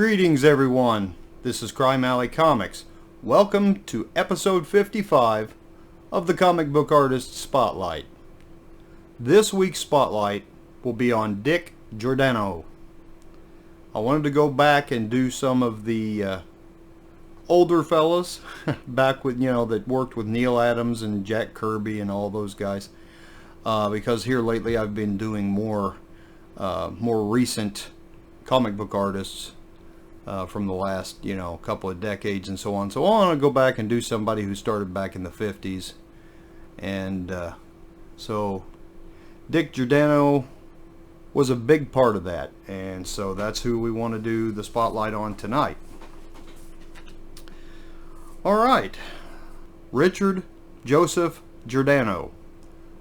Greetings everyone, this is Crime Alley Comics. Welcome to episode 55 of the Comic Book Artist Spotlight. This week's spotlight will be on Dick Giordano. I wanted to go back and do some of the older fellas back with, that worked with Neil Adams and Jack Kirby and all those guys, because here lately I've been doing more recent comic book artists from the last couple of decades and so on. So I want to go back and do somebody who started back in the 50s, and so Dick Giordano was a big part of that, and so that's who we want to do the spotlight on tonight. Alright, Richard Joseph Giordano,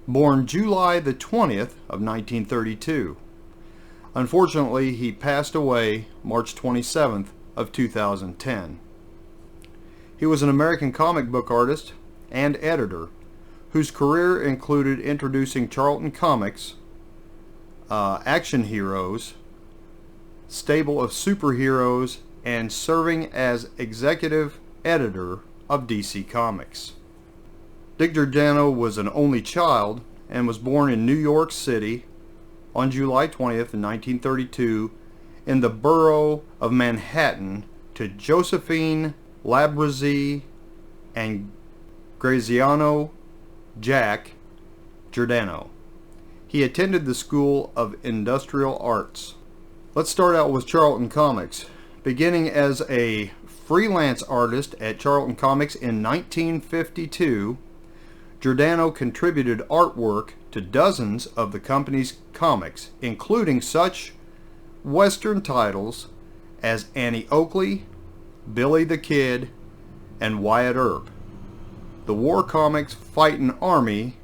born July the 20th of 1932. Unfortunately, he passed away March 27th of 2010. He was an American comic book artist and editor whose career included introducing Charlton Comics, Action Heroes, stable of superheroes, and serving as executive editor of DC Comics. Dick Giordano was an only child and was born in New York City on July 20th, 1932, in the borough of Manhattan, to Josephine Labrazzi and Graziano Jack Giordano. He attended the School of Industrial Arts. Let's start out with Charlton Comics. Beginning as a freelance artist at Charlton Comics in 1952, Giordano contributed artwork to dozens of the company's comics, including such Western titles as Annie Oakley, Billy the Kid, and Wyatt Earp, the war comics Fightin' Army,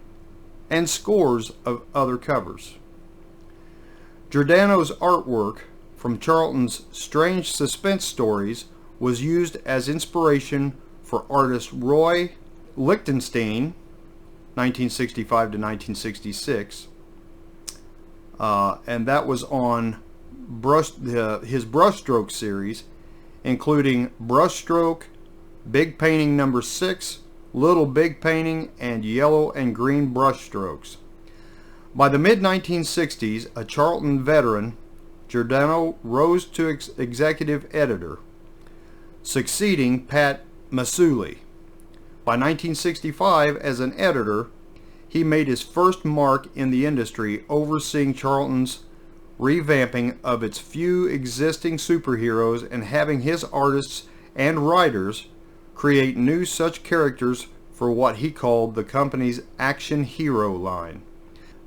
and scores of other covers. Giordano's artwork from Charlton's strange suspense stories was used as inspiration for artist Roy Lichtenstein, 1965 to 1966, and that was on his brushstroke series, including Brushstroke, Big Painting number 6, Little Big Painting, and Yellow and Green Brushstrokes. By the mid-1960s, a Charlton veteran, Giordano rose to executive editor, succeeding Pat Masuli. By 1965, as an editor, he made his first mark in the industry, overseeing Charlton's revamping of its few existing superheroes and having his artists and writers create new such characters for what he called the company's action hero line.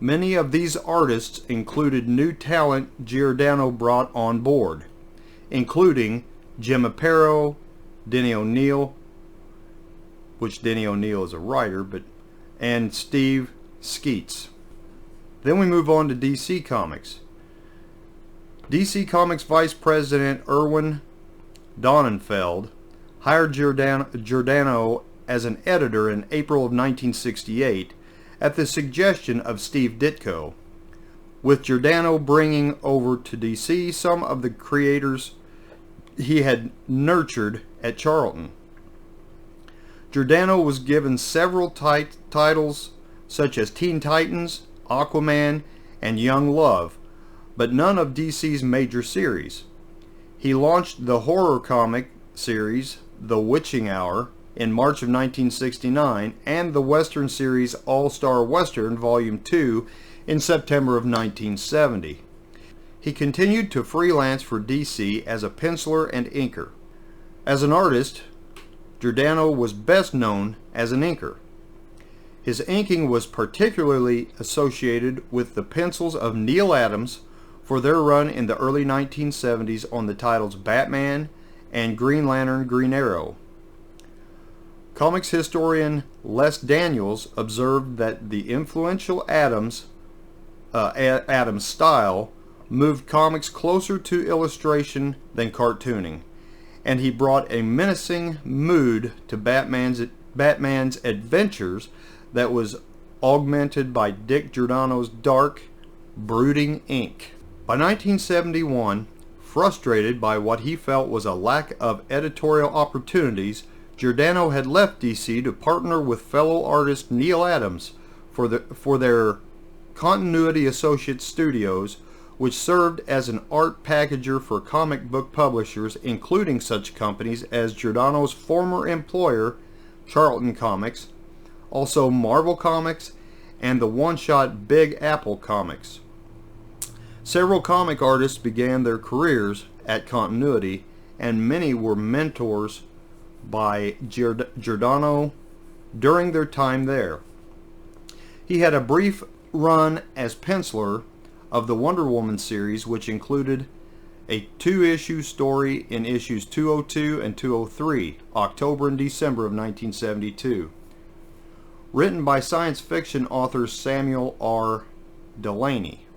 Many of these artists included new talent Giordano brought on board, including Jim Aparo, Denny O'Neil, which Denny O'Neil is a writer, and Steve Skeets. Then we move on to DC Comics. DC Comics Vice President Erwin Donenfeld hired Giordano as an editor in April of 1968 at the suggestion of Steve Ditko, with Giordano bringing over to DC some of the creators he had nurtured at Charlton. Giordano was given several titles such as Teen Titans, Aquaman, and Young Love, but none of DC's major series. He launched the horror comic series The Witching Hour in March of 1969 and the Western series All-Star Western Volume 2 in September of 1970. He continued to freelance for DC as a penciler and inker. As an artist, Giordano was best known as an inker. His inking was particularly associated with the pencils of Neil Adams for their run in the early 1970s on the titles Batman and Green Lantern Green Arrow. Comics historian Les Daniels observed that the influential Adams style moved comics closer to illustration than cartooning, and he brought a menacing mood to Batman's adventures that was augmented by Dick Giordano's dark, brooding ink. By 1971, Frustrated by what he felt was a lack of editorial opportunities, Giordano had left DC to partner with fellow artist Neil Adams for their Continuity Associates Studios, which served as an art packager for comic book publishers, including such companies as Giordano's former employer, Charlton Comics, also Marvel Comics, and the one-shot Big Apple Comics. Several comic artists began their careers at Continuity, and many were mentors by Giordano during their time there. He had a brief run as penciler of the Wonder Woman series, which included a 2-issue story in issues 202 and 203, October and December of 1972. Written by science fiction author Samuel R. Delany.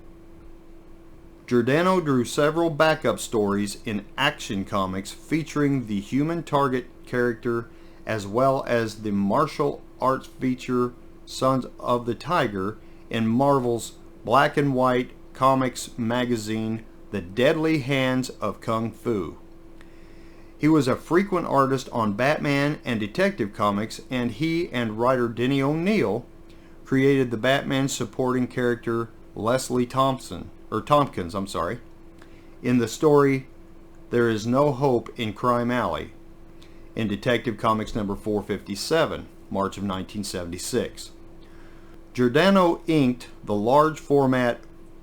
Giordano drew several backup stories in Action Comics featuring the Human Target character, as well as the martial arts feature Sons of the Tiger in Marvel's black and white comics magazine, The Deadly Hands of Kung Fu. He was a frequent artist on Batman and Detective Comics, and he and writer Denny O'Neil created the Batman supporting character Leslie Tompkins, in the story There Is No Hope in Crime Alley, in Detective Comics number 457, March of 1976. Giordano inked the large format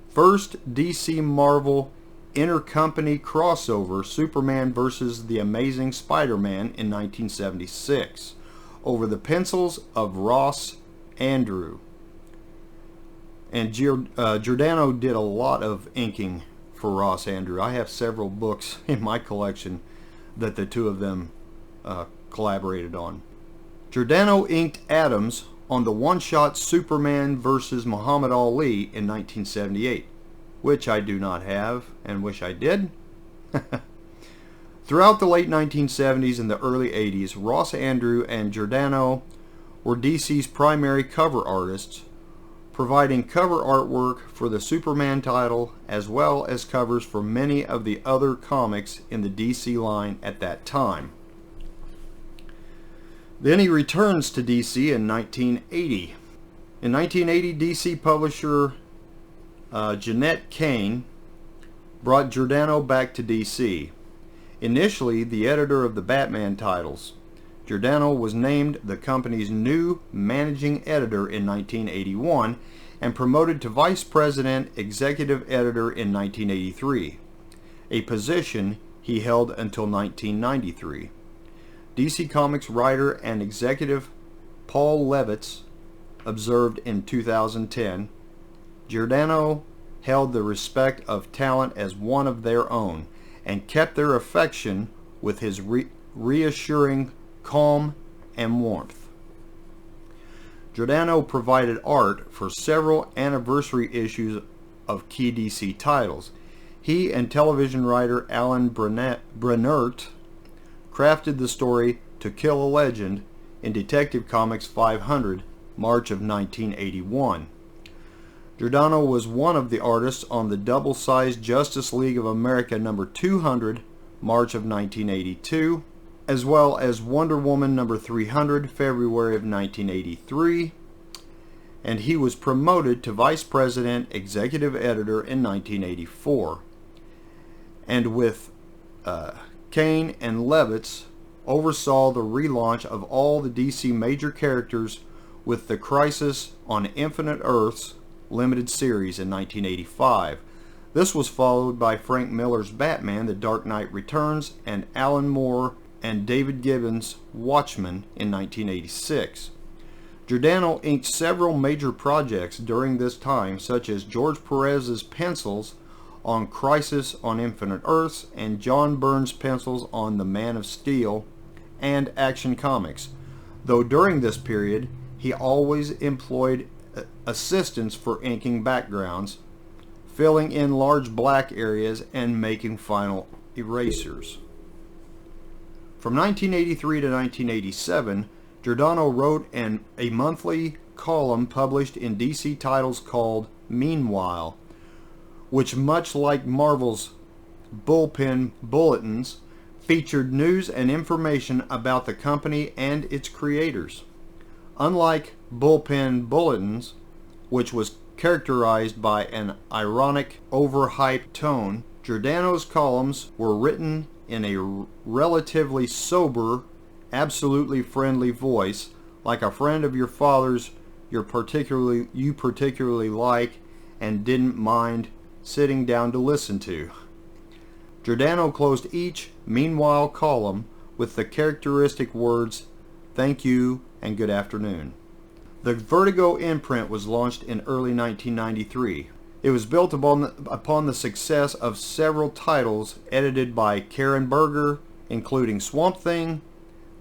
first DC Marvel intercompany crossover Superman vs. the Amazing Spider-Man in 1976 over the pencils of Ross Andru. And Giordano did a lot of inking for Ross Andru. I have several books in my collection that the two of them collaborated on. Giordano inked Adams on the one-shot Superman vs. Muhammad Ali in 1978, which I do not have and wish I did. Throughout the late 1970s and the early 80s, Ross Andru and Giordano were DC's primary cover artists, providing cover artwork for the Superman title as well as covers for many of the other comics in the DC line at that time. Then he returns to DC in 1980. In 1980, DC publisher Jeanette Kane brought Giordano back to DC. Initially the editor of the Batman titles, Giordano was named the company's new managing editor in 1981 and promoted to vice president executive editor in 1983, a position he held until 1993. DC Comics writer and executive Paul Levitz observed in 2010, Giordano held the respect of talent as one of their own and kept their affection with his reassuring calm and warmth. Giordano provided art for several anniversary issues of key DC titles. He and television writer Alan Brennert crafted the story To Kill a Legend in Detective Comics 500, March of 1981. Giordano was one of the artists on the double-sized Justice League of America number 200, March of 1982, as well as Wonder Woman number 300, February of 1983, and he was promoted to Vice President Executive Editor in 1984. And with Kane and Levitz oversaw the relaunch of all the DC major characters with the Crisis on Infinite Earths limited series in 1985. This was followed by Frank Miller's Batman: The Dark Knight Returns and Alan Moore and David Gibbons' Watchmen in 1986. Giordano inked several major projects during this time, such as George Perez's pencils on Crisis on Infinite Earths and John Byrne's pencils on The Man of Steel and Action Comics, though during this period he always employed assistants for inking backgrounds, filling in large black areas, and making final erasers. From 1983 to 1987, Giordano wrote a monthly column published in DC titles called Meanwhile, which, much like Marvel's bullpen bulletins featured news and information about the company and its creators. Unlike bullpen bulletins, which was characterized by an ironic, overhyped tone, Giordano's columns were written in a relatively sober, absolutely friendly voice, like a friend of your father's you particularly like and didn't mind sitting down to listen to. Giordano closed each meanwhile column with the characteristic words, "Thank you and good afternoon." The Vertigo imprint was launched in early 1993. It was built upon the success of several titles edited by Karen Berger, including Swamp Thing,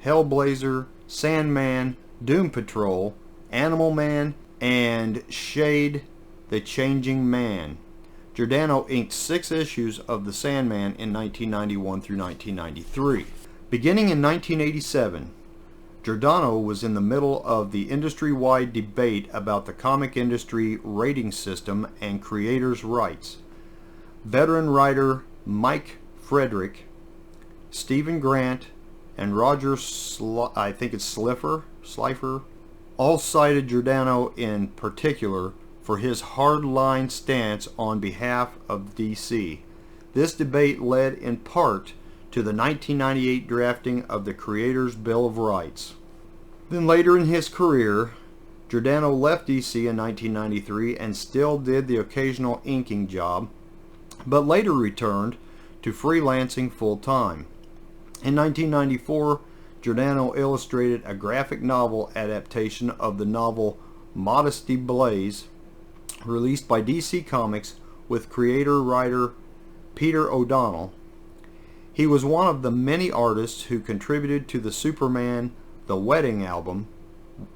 Hellblazer, Sandman, Doom Patrol, Animal Man, and Shade the Changing Man. Giordano inked 6 issues of The Sandman in 1991 through 1993. Beginning in 1987, Giordano was in the middle of the industry-wide debate about the comic industry rating system and creators' rights. Veteran writer Mike Frederick, Stephen Grant, and Roger Slifer, all cited Giordano in particular for his hard-line stance on behalf of DC. This debate led in part to the 1998 drafting of the Creators' Bill of Rights. Then later in his career, Giordano left DC in 1993 and still did the occasional inking job, but later returned to freelancing full-time. In 1994, Giordano illustrated a graphic novel adaptation of the novel Modesty Blaze, released by DC Comics with creator-writer Peter O'Donnell. He was one of the many artists who contributed to the Superman The Wedding album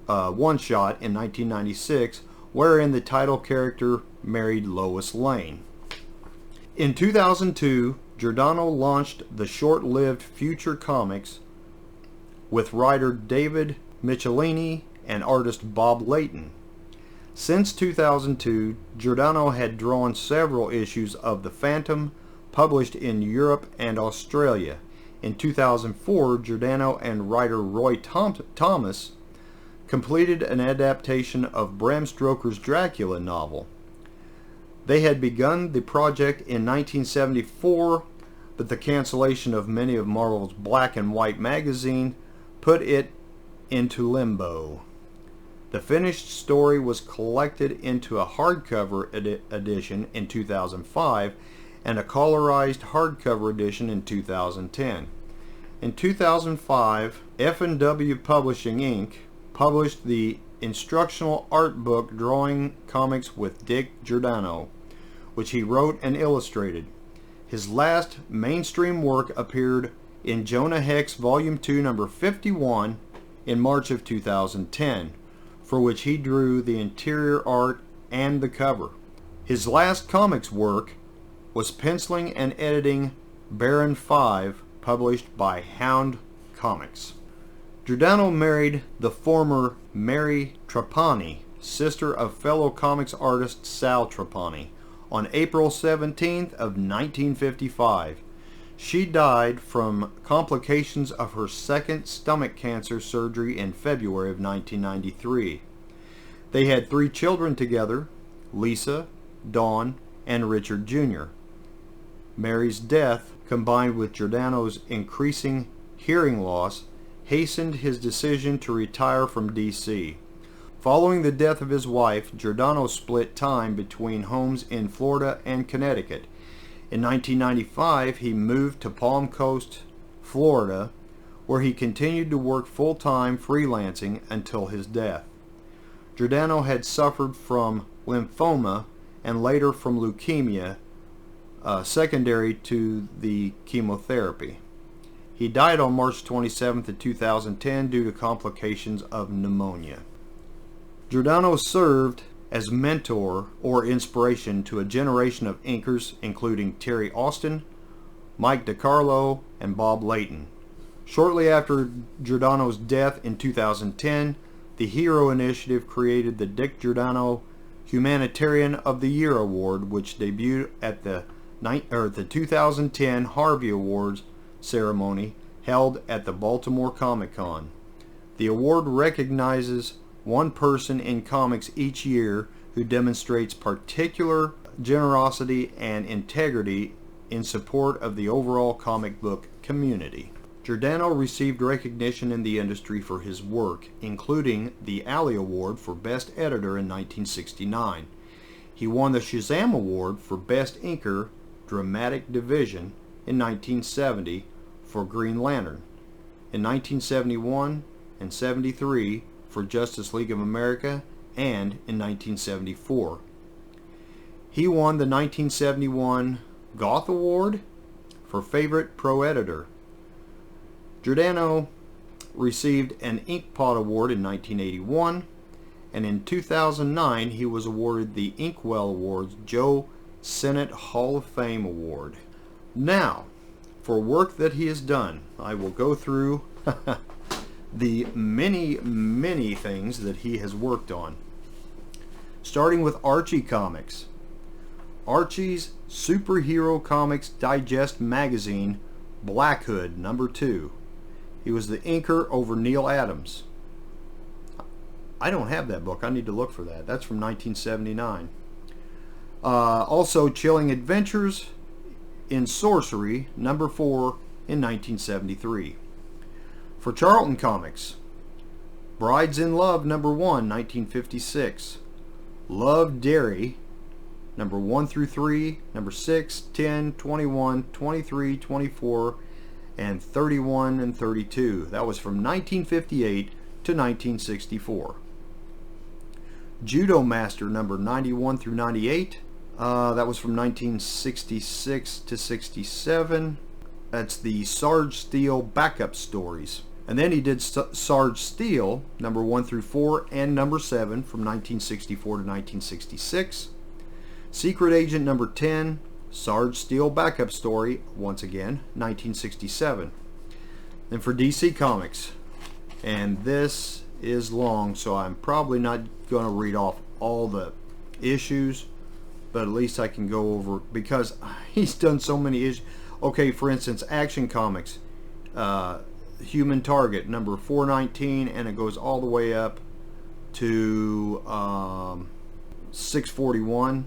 one-shot in 1996, wherein the title character married Lois Lane. In 2002, Giordano launched the short-lived Future Comics with writer David Michelini and artist Bob Layton. Since 2002, Giordano had drawn several issues of The Phantom, published in Europe and Australia. In 2004, Giordano and writer Roy Thomas completed an adaptation of Bram Stoker's Dracula novel. They had begun the project in 1974, but the cancellation of many of Marvel's Black and White magazine put it into limbo. The finished story was collected into a hardcover edition in 2005 and a colorized hardcover edition in 2010. In 2005, F&W Publishing Inc. published the instructional art book Drawing Comics with Dick Giordano, which he wrote and illustrated. His last mainstream work appeared in Jonah Hex Volume 2, number 51 in March of 2010, for which he drew the interior art and the cover. His last comics work was penciling and editing Baron 5, published by Hound Comics. Giordano married the former Mary Trapani, sister of fellow comics artist Sal Trapani, on April 17th of 1955. She died from complications of her second stomach cancer surgery in February of 1993. They had 3 children together, Lisa, Dawn, and Richard Jr. Mary's death, combined with Giordano's increasing hearing loss, hastened his decision to retire from DC. Following the death of his wife, Giordano split time between homes in Florida and Connecticut. In 1995, he moved to Palm Coast, Florida, where he continued to work full-time freelancing until his death. Giordano had suffered from lymphoma and later from leukemia, secondary to the chemotherapy. He died on March 27th of 2010 due to complications of pneumonia. Giordano served as mentor or inspiration to a generation of inkers, including Terry Austin, Mike DiCarlo, and Bob Layton. Shortly after Giordano's death in 2010, the Hero Initiative created the Dick Giordano Humanitarian of the Year Award, which debuted at the the 2010 Harvey Awards ceremony held at the Baltimore Comic Con. The award recognizes one person in comics each year who demonstrates particular generosity and integrity in support of the overall comic book community. Giordano received recognition in the industry for his work, including the Alley Award for Best Editor in 1969. He won the Shazam Award for Best Inker Dramatic Division in 1970 for Green Lantern, in 1971 and 73 for Justice League of America, and in 1974. He won the 1971 Goth Award for Favorite Pro Editor. Giordano received an Inkpot Award in 1981, and in 2009 he was awarded the Inkwell Awards Joe Senate Hall of Fame Award. Now, for work that he has done, I will go through the many things that he has worked on. Starting with Archie Comics. Archie's Superhero Comics Digest magazine, Black Hood #2. He was the inker over Neil Adams. I don't have that book. I need to look for that. That's from 1979. Also, Chilling Adventures in Sorcery, #4 in 1973. For Charlton Comics, Brides in Love #1, 1956. Love Dairy, #1 through 3, #6, 10, 21, 23, 24, and 31 and 32. That was from 1958 to 1964. Judo Master #91 through 98. That was from 1966 to 67. That's the Sarge Steel backup stories. And then he did Sarge Steel #1 through 4 and #7 from 1964 to 1966. Secret Agent #10, Sarge Steel backup story, once again, 1967. Then for DC Comics, and this is long, so I'm probably not going to read off all the issues, but at least I can go over, because he's done so many issues. Okay, for instance, Action Comics, Human Target #419, and it goes all the way up to 641.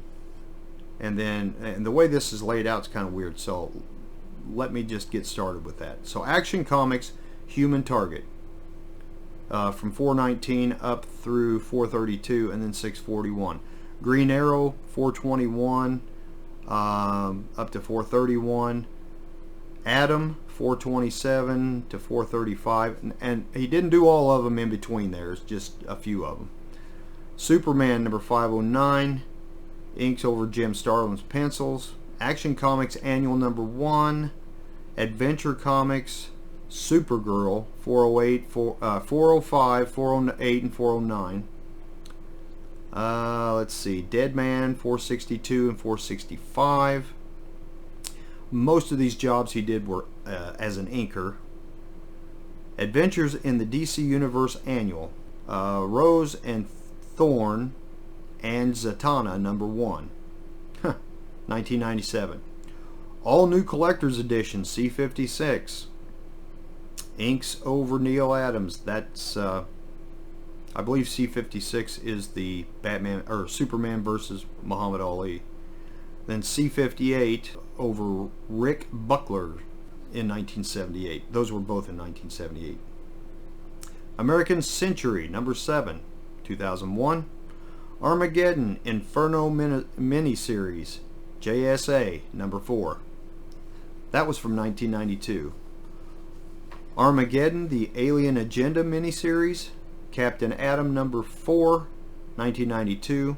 And the way this is laid out is kind of weird, so let me just get started with that. So Action Comics, Human Target, from 419 up through 432, and then 641. Green Arrow, 421 up to 431. Adam, 427 to 435, and he didn't do all of them in between there. It's just a few of them. Superman #509, inks over Jim Starlin's pencils. Action Comics Annual #1. Adventure Comics Supergirl, 408, 405, 408, and 409. Let's see, Deadman, 462 and 465. Most of these jobs he did were as an inker. Adventures in the DC Universe Annual, Rose and Thorn and Zatanna #1, 1997. All New Collector's Edition, C56. Inks over Neil Adams. That's I believe C56 is the Batman or Superman versus Muhammad Ali. Then C58 over Rick Buckler in 1978. Those were both in 1978. American Century #7, 2001. Armageddon Inferno miniseries, JSA #4. That was from 1992. Armageddon, the Alien Agenda miniseries, Captain Atom #4, 1992.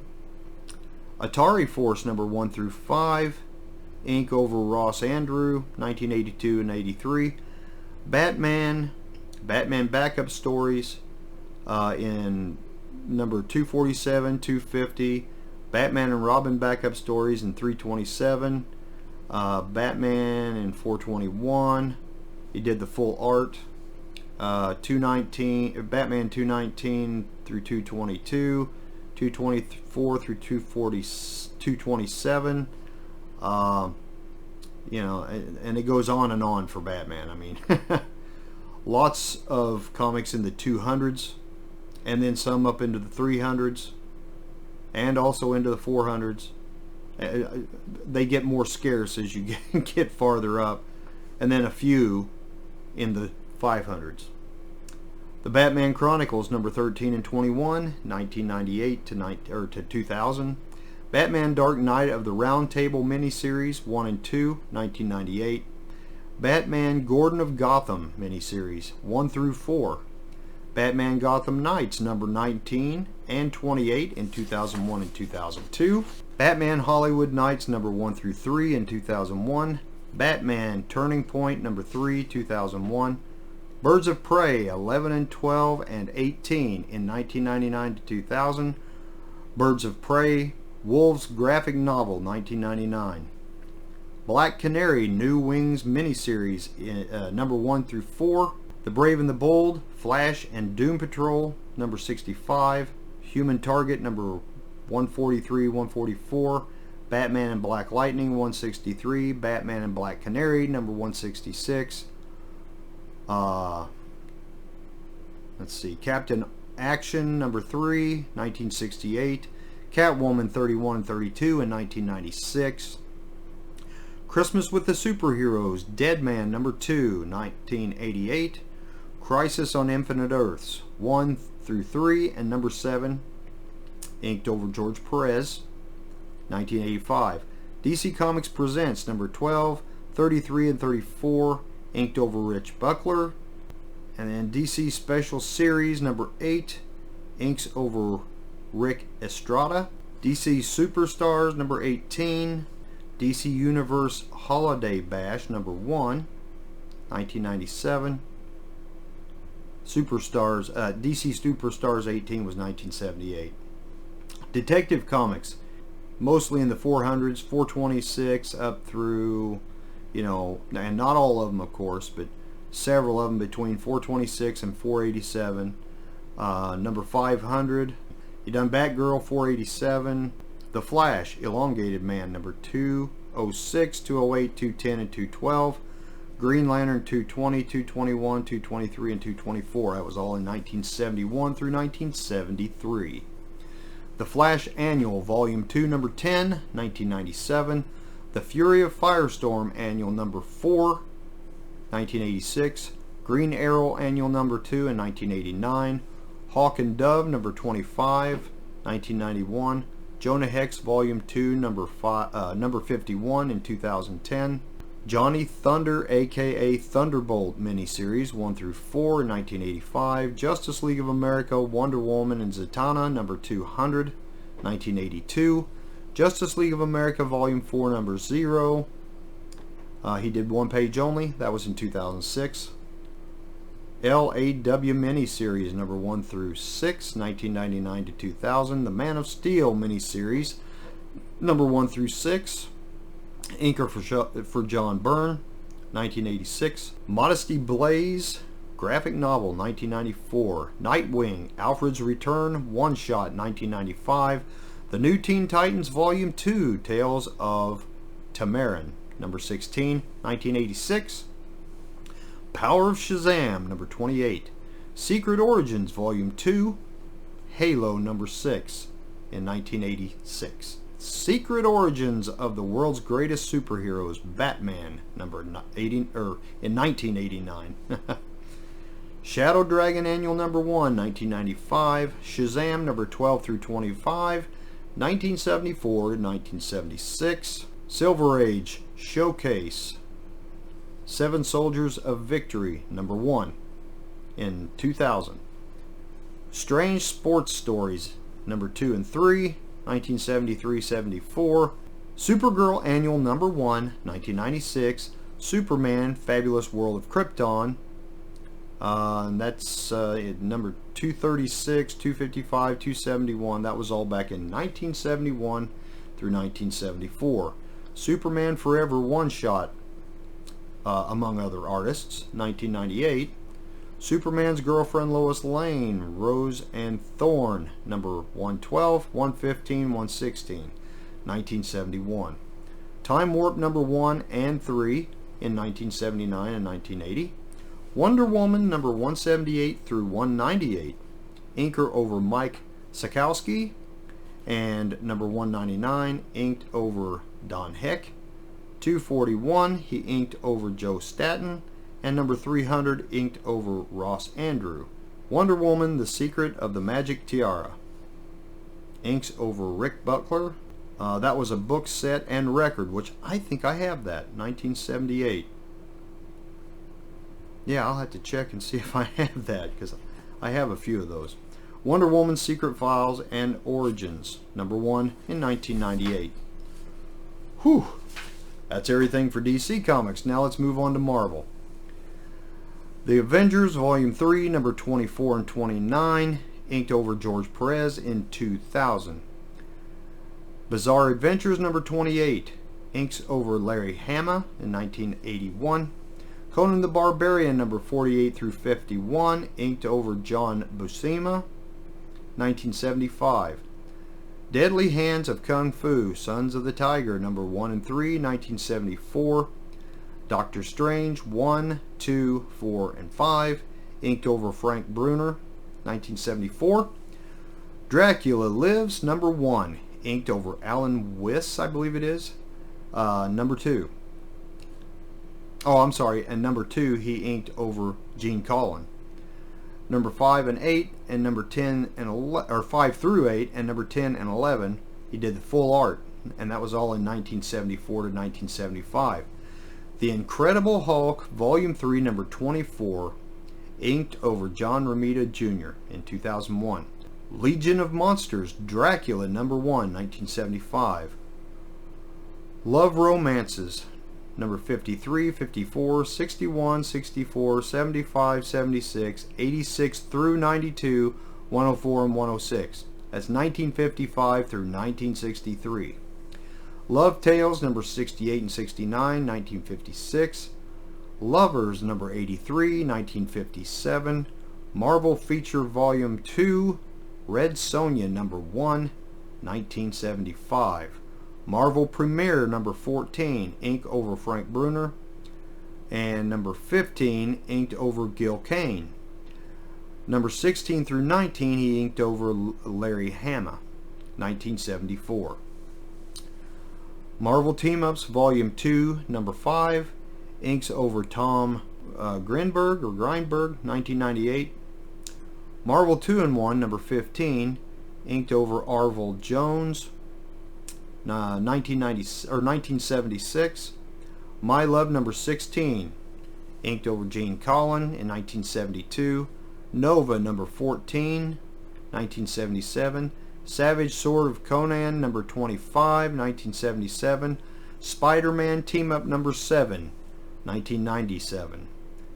Atari Force #1 through 5, ink over Ross Andrew, 1982 and 83. Batman backup stories in #247, 250. Batman and Robin backup stories in 327. Batman in 421. He did the full art. 219, Batman 219 through 222, 224 through 227. You know, and it goes on and on for Batman. I mean, lots of comics in the 200s, and then some up into the 300s, and also into the 400s. They get more scarce as you get farther up, and then a few in the 500s. The Batman Chronicles number 13 and 21, 1998 to 2000. Batman Dark Knight of the Round Table miniseries 1 and 2, 1998. Batman Gordon of Gotham miniseries 1 through 4. Batman Gotham Knights number 19 and 28 in 2001 and 2002. Batman Hollywood Knights number 1 through 3 in 2001. Batman Turning Point number 3, 2001. Birds of Prey 11 and 12 and 18 in 1999 to 2000. Birds of Prey Wolves graphic novel 1999. Black Canary New Wings miniseries number 1 through 4. The Brave and the Bold Flash and Doom Patrol number 65. Human Target number 143, 144. Batman and Black Lightning 163. Batman and Black Canary number 166. Let's see, Captain Action number 3, 1968. Catwoman 31 and 32 in 1996. Christmas with the Superheroes Dead Man number 2, 1988. Crisis on Infinite Earths 1 through 3 and number 7, inked over George Perez, 1985. DC Comics Presents number 12, 33 and 34, inked over Rich Buckler. And then DC Special Series number 8, inks over Rick Estrada. DC Superstars number 18. DC Universe Holiday Bash number 1, 1997. Superstars, DC Superstars 18 was 1978. Detective Comics, mostly in the 400s, 426 up through, you know, and not all of them of course, but several of them between 426 and 487. Number 500. You done Batgirl 487. The Flash Elongated Man number 206, 208, 210, and 212. Green Lantern 220, 221, 223, and 224. That was all in 1971 through 1973. The Flash Annual Volume 2 number 10, 1997. The Fury of Firestorm Annual number 4, 1986. Green Arrow Annual number 2 in 1989. Hawk and Dove number 25, 1991. Jonah Hex Volume 2 number 51 in 2010. Johnny Thunder aka Thunderbolt miniseries 1 through 4 in 1985. Justice League of America Wonder Woman and Zatanna number 200, 1982. Justice League of America Volume 4 number 0. He did one page only. That was in 2006. LAW miniseries number 1 through 6, 1999 to 2000. The Man of Steel miniseries number 1 through 6. Inker for John Byrne, 1986. Modesty Blaze graphic novel, 1994. Nightwing Alfred's Return one shot, 1995. The New Teen Titans Volume 2 Tales of Tamarin number 16, 1986. Power of Shazam number 28. Secret Origins Volume 2 Halo number 6 in 1986. Secret Origins of the World's Greatest Superheroes Batman number 80 in 1989. Shadow Dragon Annual number 1, 1995. Shazam number 12 through 25, 1974 to 1976. Silver Age Showcase Seven Soldiers of Victory number 1 in 2000. Strange Sports Stories number 2 and 3, 1973-74. Supergirl Annual number 1, 1996. Superman Fabulous World of Krypton, and that's number 236, 255, 271. That was all back in 1971 through 1974. Superman Forever one shot, among other artists, 1998. Superman's Girlfriend Lois Lane, Rose and Thorn, number 112, 115, 116, 1971. Time Warp number 1 and 3 in 1979 and 1980. Wonder Woman number 178 through 198, inker over Mike Sakowski, and number 199 inked over Don Heck. 241 he inked over Joe Staton, and number 300 inked over Ross Andrew. Wonder Woman: The Secret of the Magic Tiara, inks over Rick Buckler. That was a book set and record, which I think I have that, 1978. Yeah, I'll have to check and see if I have that, because I have a few of those. Wonder Woman: Secret Files and Origins, number 1 in 1998. Whew! That's everything for DC Comics. Now let's move on to Marvel. The Avengers, Volume 3, number 24 and 29, inked over George Perez in 2000. Bizarre Adventures, number 28, inks over Larry Hama in 1981. Conan the Barbarian, number 48 through 51, inked over John Buscema, 1975. Deadly Hands of Kung Fu, Sons of the Tiger, number 1 and 3, 1974. Doctor Strange 1, 2, 4, and 5, inked over Frank Bruner, 1974. Dracula Lives, number 1, inked over Alan Wiss, I believe it is, number 2. Oh, I'm sorry, and number 2 he inked over Gene Colan. Number 5 and 8, and number 10 and 11, or 5 through 8, and number 10 and 11, he did the full art, and that was all in 1974 to 1975. The Incredible Hulk, Volume 3, number 24, inked over John Romita Jr. in 2001. Legion of Monsters, Dracula, number 1, 1975. Love Romances, number 53, 54, 61, 64, 75, 76, 86 through 92, 104, and 106. That's 1955 through 1963. Love Tales, number 68 and 69, 1956. Lovers, number 83, 1957. Marvel Feature Volume 2, Red Sonja, number 1, 1975. Marvel Premiere, number 14, ink over Frank Bruner. And number 15, inked over Gil Kane. Number 16 through 19, he inked over Larry Hama, 1974. Marvel Team-Ups, Volume 2, number 5, inks over Tom Grindberg, 1998. Marvel 2-in-1, number 15, inked over Arvil Jones, 1976. My Love, number 16, inked over Gene Colan in 1972. Nova, number 14, 1977. Savage Sword of Conan, number 25, 1977. Spider-Man Team-Up number 7, 1997.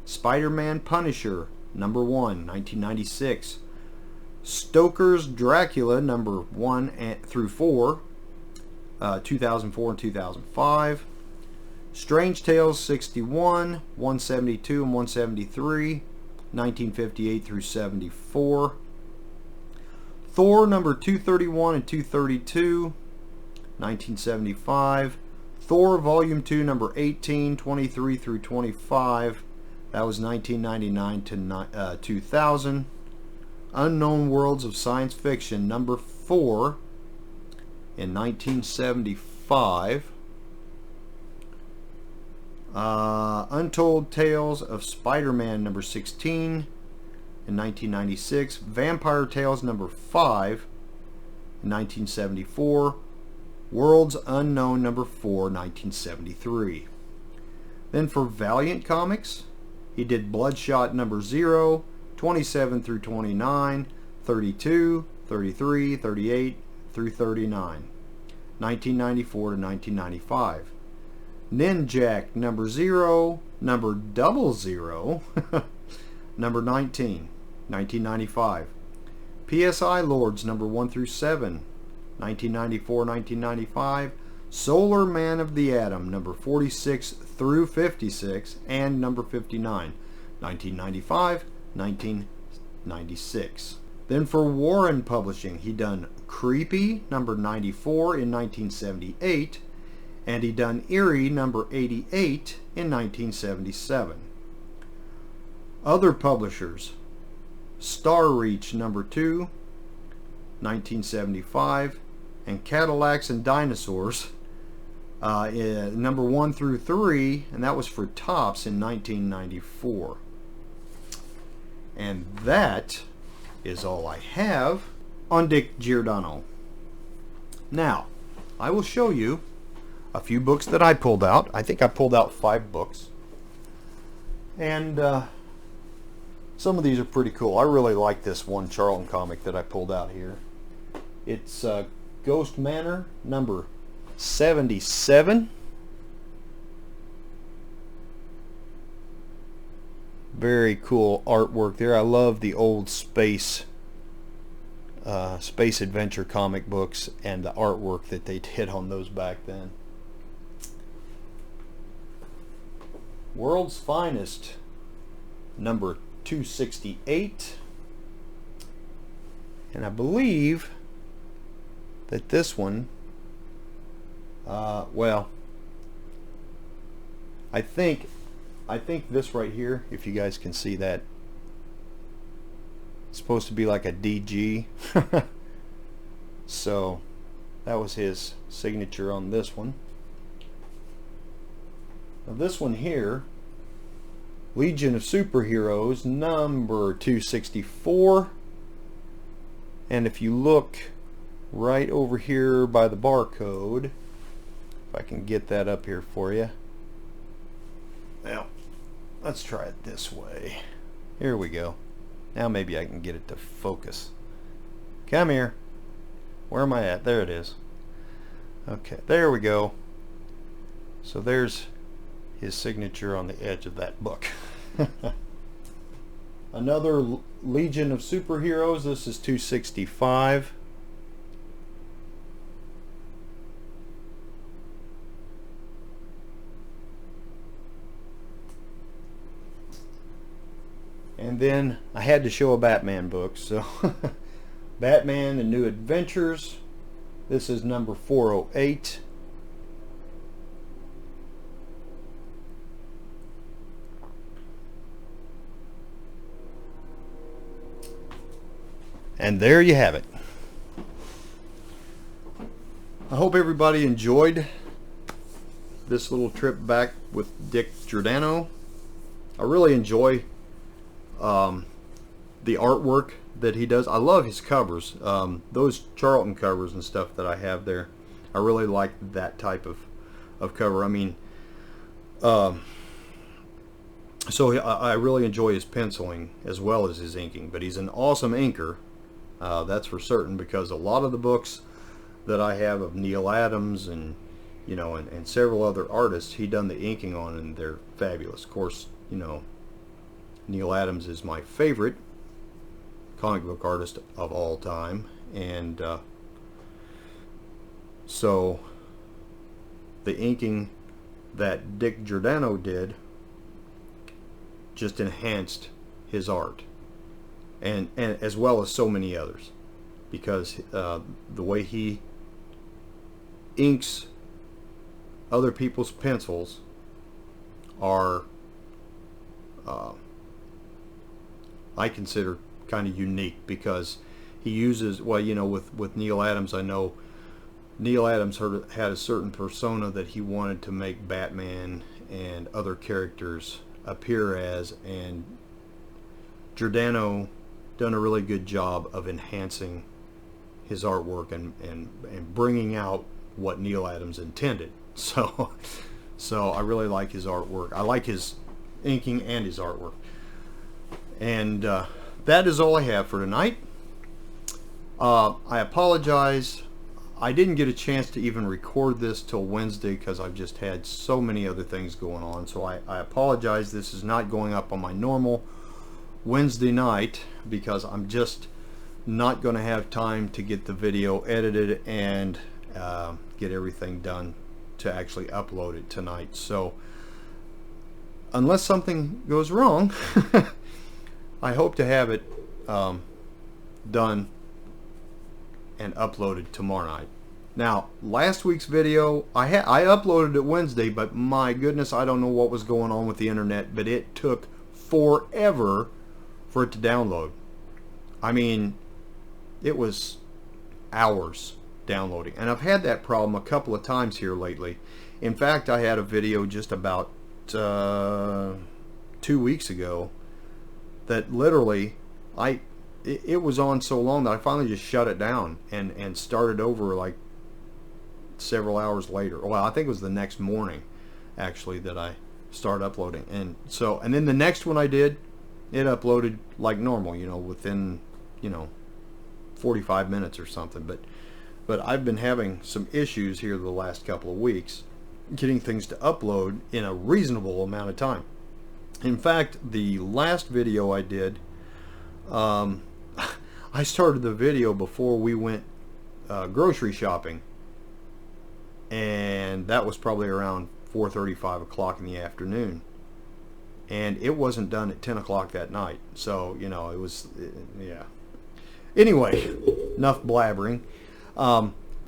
Spider-Man Punisher, number 1, 1996. Stoker's Dracula, number 1 through 4, 2004 and 2005. Strange Tales 61, 172 and 173, 1958 through 74. Thor number 231 and 232, 1975. Thor Volume 2, number 18, 23 through 25. That was 1999 to 2000. Unknown Worlds of Science Fiction, number 4, in 1975. Untold Tales of Spider-Man, number 16, in 1996. Vampire Tales, number 5, in 1974. Worlds Unknown, number 4, 1973. Then for Valiant Comics, he did Bloodshot number 0, 27 through 29, 32, 33, 38 through 39, 1994 to 1995. Ninjak number 0, number 00, number 19, 1995. PSI Lords number 1 through 7, 1994-1995. Solar Man of the Atom number 46 through 56 and number 59, 1995-1996. Then for Warren Publishing, he done Creepy number 94 in 1978 and he done Erie number 88 in 1977. Other publishers: Star Reach number 2, 1975, and Cadillacs and Dinosaurs number 1 through 3, and that was for Topps in 1994. And that is all I have on Dick Giordano. Now, I will show you a few books that I pulled out. I think I pulled out 5 books. And some of these are pretty cool. I really like this one Charlton comic that I pulled out here. It's Ghost Manor number 77. Very cool artwork there. I love the old space adventure comic books and the artwork that they did on those back then. World's Finest number 268, and I believe that this one, well, I think this right here, if you guys can see that, it's supposed to be like a DG. So that was his signature on this one. Now this one here, Legion of Superheroes number 264, and if you look right over here by the barcode, if I can get that up here for you. Now let's try it this way. Here we go. Now maybe I can get it to focus. Come here. Where am I at? There it is. Okay, there we go. So there's his signature on the edge of that book. Another Legion of Superheroes. This is 265. And then I had to show a Batman book, so Batman and New Adventures. This is number 408. And there you have it. I hope everybody enjoyed this little trip back with Dick Giordano. I really enjoy the artwork that he does. I love his covers. Those Charlton covers and stuff that I have there, I really like that type of cover. I mean, so I really enjoy his penciling as well as his inking, but he's an awesome inker, that's for certain, because a lot of the books that I have of Neil Adams and and several other artists he done the inking on, and they're fabulous. Of course, Neil Adams is my favorite comic book artist of all time, and so the inking that Dick Giordano did just enhanced his art, and as well as so many others, because the way he inks other people's pencils are I consider kind of unique, because he uses, well, with Neil Adams, I know Neil Adams had a certain persona that he wanted to make Batman and other characters appear as, and Giordano done a really good job of enhancing his artwork and bringing out what Neil Adams intended. So I really like his artwork. I like his inking and his artwork. And that is all I have for tonight. I apologize. I didn't get a chance to even record this till Wednesday because I've just had so many other things going on. So I apologize. This is not going up on my normal Wednesday night because I'm just not going to have time to get the video edited and get everything done to actually upload it tonight. So unless something goes wrong, I hope to have it done and uploaded tomorrow night. Now, last week's video, I uploaded it Wednesday, but my goodness, I don't know what was going on with the internet, but it took forever for it to download. I mean, it was hours downloading, and I've had that problem a couple of times here lately. In fact, I had a video just about 2 weeks ago that literally it was on so long that I finally just shut it down and started over like several hours later. Well, I think it was the next morning actually that I started uploading, and then the next one I did, it uploaded like normal, within 45 minutes or something. But I've been having some issues here the last couple of weeks getting things to upload in a reasonable amount of time. In fact, the last video I did, I started the video before we went grocery shopping, and that was probably around 4:30, 5 o'clock in the afternoon, and it wasn't done at 10 o'clock that night. So it was, yeah. Anyway, enough blabbering.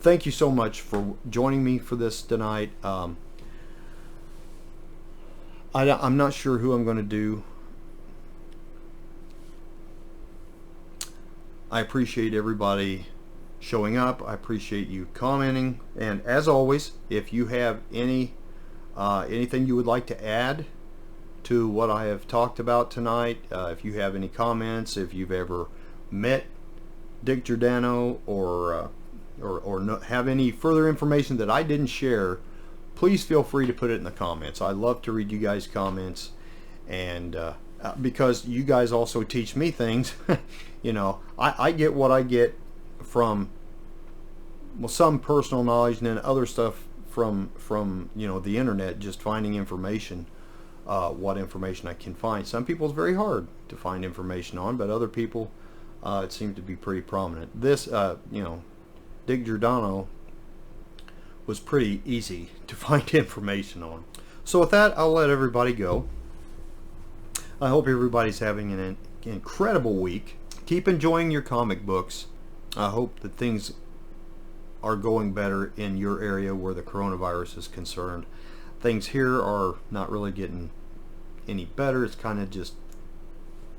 Thank you so much for joining me for this tonight. I'm not sure who I'm going to do. I appreciate everybody showing up. I appreciate you commenting, and as always, if you have anything you would like to add to what I have talked about tonight, if you have any comments, if you've ever met Dick Giordano, or have any further information that I didn't share, please feel free to put it in the comments. I love to read you guys' comments, and because you guys also teach me things. I get what I get from, well, some personal knowledge, and then other stuff from the internet, just finding information, what information I can find. Some people it's very hard to find information on, but other people it seems to be pretty prominent. This Dick Giordano was pretty easy to find information on. So with that, I'll let everybody go. I hope everybody's having an incredible week. Keep enjoying your comic books. I hope that things are going better in your area where the coronavirus is concerned. Things here are not really getting any better. It's kind of just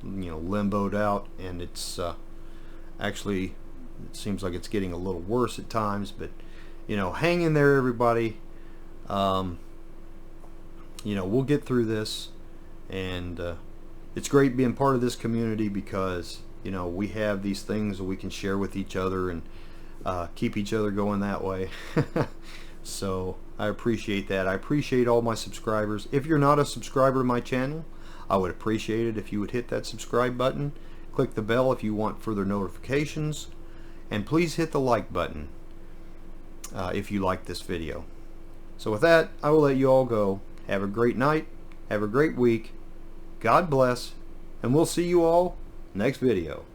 limboed out, and it's actually, it seems like it's getting a little worse at times, but hang in there, everybody. We'll get through this, and it's great being part of this community because we have these things that we can share with each other and keep each other going that way. So I appreciate that. I appreciate all my subscribers. If you're not a subscriber to my channel, I would appreciate it if you would hit that subscribe button, click the bell if you want further notifications, and please hit the like button if you like this video. So with that, I will let you all go. Have a great night, have a great week, God bless, and we'll see you all next video.